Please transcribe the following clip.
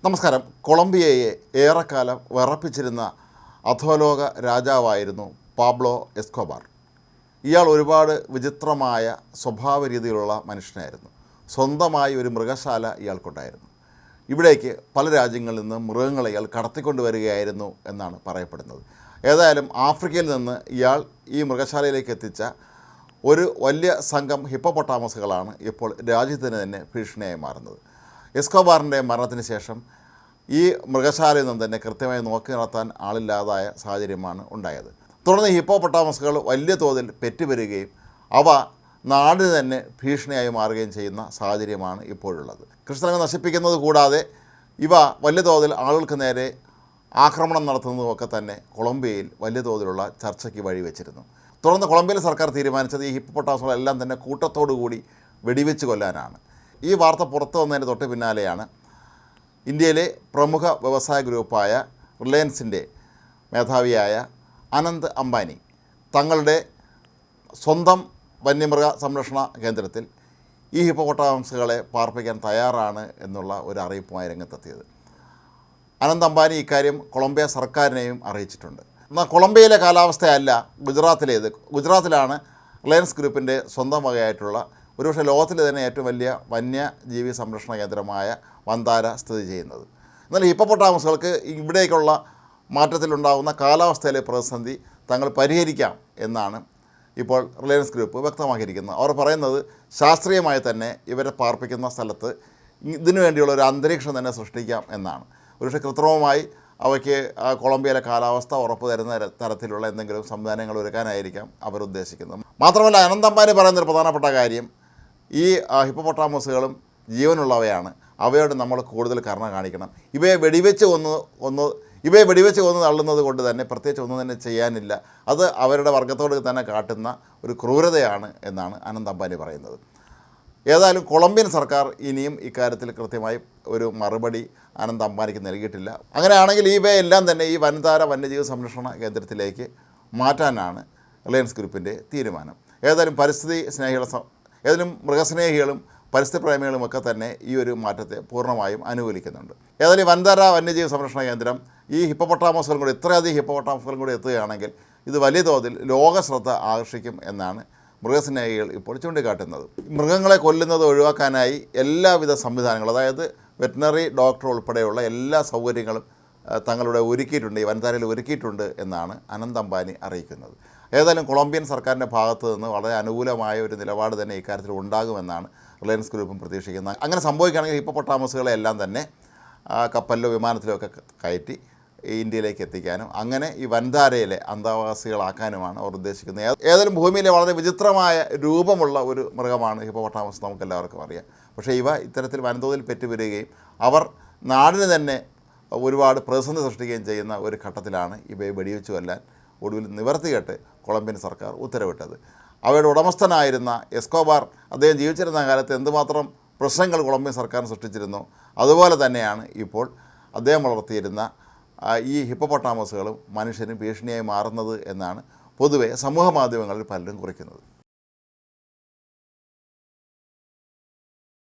നമസ്കാരം. കൊളംബിയയെ ഏറെക്കാലം വിറപ്പിച്ചിരുന്ന അധോലോക രാജാവായിരുന്നു പാബ്ലോ എസ്കോബാർ. ഇയാൾ ഒരുപാട് വിചിത്രമായ സ്വഭാവ രീതിയിലുള്ള മനുഷ്യനായിരുന്നു. സ്വന്തമായി ഒരു മൃഗശാല ഇയാൾക്കുണ്ടായിരുന്നു. ഇവിടേക്ക് പല രാജ്യങ്ങളിൽ നിന്ന് മൃഗങ്ങളെ ഇയാൾ കടത്തിക്കൊണ്ടുവരികയായിരുന്നു എന്നാണ് പറയപ്പെടുന്നത്. ഏതായാലും ആഫ്രിക്കയിൽ നിന്ന് ഇയാൾ ഈ മൃഗശാലയിലേക്ക് എത്തിച്ച ഒരു വലിയ സംഘം ഹിപ്പോപ്പൊട്ടാമസുകളാണ് ഇപ്പോൾ രാജ്യത്തിന് തന്നെ ഭീഷണിയായി മാറുന്നത്. എസ്കോബാറിൻ്റെ മരണത്തിന് ശേഷം ഈ മൃഗശാലയിൽ നിന്ന് തന്നെ കൃത്യമായി നോക്കി നടത്താൻ ആളില്ലാതായ സാഹചര്യമാണ് ഉണ്ടായത്. തുടർന്ന് ഹിപ്പോപ്പൊട്ടാമസുകൾ വലിയ തോതിൽ പെറ്റുവരികയും അവ നാടിന് തന്നെ ഭീഷണിയായി മാറുകയും ചെയ്യുന്ന സാഹചര്യമാണ് ഇപ്പോഴുള്ളത്. കൃഷിസ്ഥലങ്ങൾ നശിപ്പിക്കുന്നത് കൂടാതെ ഇവ വലിയ തോതിൽ ആളുകൾക്ക് നേരെ ആക്രമണം നടത്തുന്നതുമൊക്കെ തന്നെ കൊളംബിയയിൽ വലിയ തോതിലുള്ള ചർച്ചയ്ക്ക് വഴിവെച്ചിരുന്നു. തുടർന്ന് കൊളംബിയയിലെ സർക്കാർ തീരുമാനിച്ചത് ഈ ഹിപ്പോപ്പൊട്ടാമസുകളെല്ലാം തന്നെ കൂട്ടത്തോടുകൂടി വെടിവെച്ച് കൊല്ലാനാണ്. ഈ വാർത്ത പുറത്തു വന്നതിന് തൊട്ട് പിന്നാലെയാണ് ഇന്ത്യയിലെ പ്രമുഖ വ്യവസായ ഗ്രൂപ്പായ റിലയൻസിൻ്റെ മേധാവിയായ അനന്ത് അംബാനി തങ്ങളുടെ സ്വന്തം വന്യമൃഗ സംരക്ഷണ കേന്ദ്രത്തിൽ ഈ ഹിപ്പോപ്പൊട്ടാമസുകളെ പാർപ്പിക്കാൻ തയ്യാറാണ് എന്നുള്ള ഒരു അറിയിപ്പുമായി രംഗത്തെത്തിയത്. അനന്ത് അംബാനി ഇക്കാര്യം കൊളംബിയ സർക്കാരിനെയും അറിയിച്ചിട്ടുണ്ട്. എന്നാൽ കൊളംബിയയിലെ കാലാവസ്ഥയല്ല ഗുജറാത്തിലേത്. ഗുജറാത്തിലാണ് റിലയൻസ് ഗ്രൂപ്പിൻ്റെ സ്വന്തം വകയായിട്ടുള്ള ഒരുപക്ഷെ ലോകത്തിലെ തന്നെ ഏറ്റവും വലിയ വന്യജീവി സംരക്ഷണ കേന്ദ്രമായ വന്താര സ്ഥിതി ചെയ്യുന്നത്. എന്നാൽ ഹിപ്പോപ്പൊട്ടാമസുകൾക്ക് ഇവിടേക്കുള്ള മാറ്റത്തിലുണ്ടാകുന്ന കാലാവസ്ഥയിലെ പ്രതിസന്ധി തങ്ങൾ പരിഹരിക്കാം എന്നാണ് ഇപ്പോൾ റിലയൻസ് ഗ്രൂപ്പ് വ്യക്തമാക്കിയിരിക്കുന്നത്. അവർ പറയുന്നത് ശാസ്ത്രീയമായി തന്നെ ഇവരെ പാർപ്പിക്കുന്ന സ്ഥലത്ത് ഇതിനു വേണ്ടിയുള്ള ഒരു അന്തരീക്ഷം തന്നെ സൃഷ്ടിക്കാം എന്നാണ്. ഒരുപക്ഷെ കൃത്രിമമായി അവയ്ക്ക് കൊളംബിയയിലെ കാലാവസ്ഥ ഉറപ്പ് തരുന്ന തരത്തിലുള്ള എന്തെങ്കിലും സംവിധാനങ്ങൾ ഒരുക്കാനായിരിക്കാം അവരുദ്ദേശിക്കുന്നത്. മാത്രമല്ല അനന്ത് അംബാനി പറയുന്നൊരു പ്രധാനപ്പെട്ട കാര്യം ഈ ഹിപ്പോപ്പൊട്ടാമസുകളും ജീവനുള്ളവയാണ്, അവയോട് നമ്മൾ കൂടുതൽ കരുണ കാണിക്കണം. ഇവയെ വെടിവെച്ച് കൊന്ന് തള്ളുന്നത് കൊണ്ട് തന്നെ പ്രത്യേകിച്ച് ഒന്നും തന്നെ ചെയ്യാനില്ല. അത് അവരുടെ വർഗത്തോട് തന്നെ കാട്ടുന്ന ഒരു ക്രൂരതയാണ് എന്നാണ് അനന്ത് അംബാനി പറയുന്നത്. ഏതായാലും കൊളംബിയൻ സർക്കാർ ഇനിയും ഇക്കാര്യത്തിൽ കൃത്യമായി ഒരു മറുപടി അനന്ത് അംബാനിക്ക് നൽകിയിട്ടില്ല. അങ്ങനെയാണെങ്കിൽ ഇവയെല്ലാം തന്നെ ഈ വന്യജീവി സംരക്ഷണ കേന്ദ്രത്തിലേക്ക് മാറ്റാനാണ് റിലയൻസ് ഗ്രൂപ്പിൻ്റെ തീരുമാനം. ഏതായാലും ഏതായാലും മൃഗസ്നേഹികളും പരിസ്ഥിതി പ്രേമികളുമൊക്കെ തന്നെ ഈ ഒരു മാറ്റത്തെ പൂർണ്ണമായും അനുകൂലിക്കുന്നുണ്ട്. ഏതായാലും വന്യജീവി സംരക്ഷണ കേന്ദ്രം ഈ ഹിപ്പോപ്പൊട്ടാമസുകളും കൂടി ഇത്രയധികം ഹിപ്പോപ്പൊട്ടാമസുകളും കൂടി എത്തുകയാണെങ്കിൽ ഇത് വലിയ തോതിൽ ലോക ശ്രദ്ധ ആകർഷിക്കും എന്നാണ് മൃഗസ്നേഹികൾ ഇപ്പോൾ ചൂണ്ടിക്കാട്ടുന്നത്. മൃഗങ്ങളെ കൊല്ലുന്നത് ഒഴിവാക്കാനായി എല്ലാവിധ സംവിധാനങ്ങളും, അതായത് വെറ്റിനറി ഡോക്ടർ ഉൾപ്പെടെയുള്ള എല്ലാ സൗകര്യങ്ങളും തങ്ങളുടെ ഒരുക്കിയിട്ടുണ്ട്, ഈ വൻതാരയിൽ ഒരുക്കിയിട്ടുണ്ട് എന്നാണ് അനന്ത് അംബാനി അറിയിക്കുന്നത്. ഏതായാലും കൊളംബിയൻ സർക്കാരിൻ്റെ ഭാഗത്തു നിന്ന് വളരെ അനുകൂലമായ ഒരു നിലപാട് തന്നെ ഇക്കാര്യത്തിൽ ഉണ്ടാകുമെന്നാണ് റിലയൻസ് ഗ്രൂപ്പും പ്രതീക്ഷിക്കുന്നത്. അങ്ങനെ സംഭവിക്കുകയാണെങ്കിൽ ഹിപ്പോപ്പൊട്ടാമസുകളെ എല്ലാം തന്നെ കപ്പലിലോ വിമാനത്തിലോ ഒക്കെ കയറ്റി ഇന്ത്യയിലേക്ക് എത്തിക്കാനും അങ്ങനെ ഈ വൻധാരയിലെ അന്തേവാസികളാക്കാനുമാണ് അവർ ഉദ്ദേശിക്കുന്നത്. ഏതായാലും ഭൂമിയിലെ വളരെ വിചിത്രമായ രൂപമുള്ള ഒരു മൃഗമാണ് ഹിപ്പോപ്പൊട്ടാമസ്, നമുക്കെല്ലാവർക്കും അറിയാം. പക്ഷേ ഇവ ഇത്തരത്തിൽ വൻതോതിൽ പെറ്റുവരികയും അവർ നാടിന് തന്നെ ഒരുപാട് പ്രതിസന്ധി സൃഷ്ടിക്കുകയും ചെയ്യുന്ന ഒരു ഘട്ടത്തിലാണ് ഇവയെ വെടിവെച്ച് കൊല്ലാൻ ഒടുവിൽ നിവർത്തികെട്ട് കൊളംബിയൻ സർക്കാർ ഉത്തരവിട്ടത്. അവയുടെ ഉടമസ്ഥനായിരുന്ന എസ്കോബാർ അദ്ദേഹം ജീവിച്ചിരുന്ന കാലത്ത് എന്തുമാത്രം പ്രശ്നങ്ങൾ കൊളംബിയൻ സർക്കാർ സൃഷ്ടിച്ചിരുന്നു, അതുപോലെ തന്നെയാണ് ഇപ്പോൾ അദ്ദേഹം വളർത്തിയിരുന്ന ഈ ഹിപ്പോപ്പൊട്ടാമസുകളും മനുഷ്യന് ഭീഷണിയായി മാറുന്നത് എന്നാണ് പൊതുവെ സമൂഹ മാധ്യമങ്ങളിൽ പലരും കുറിക്കുന്നത്.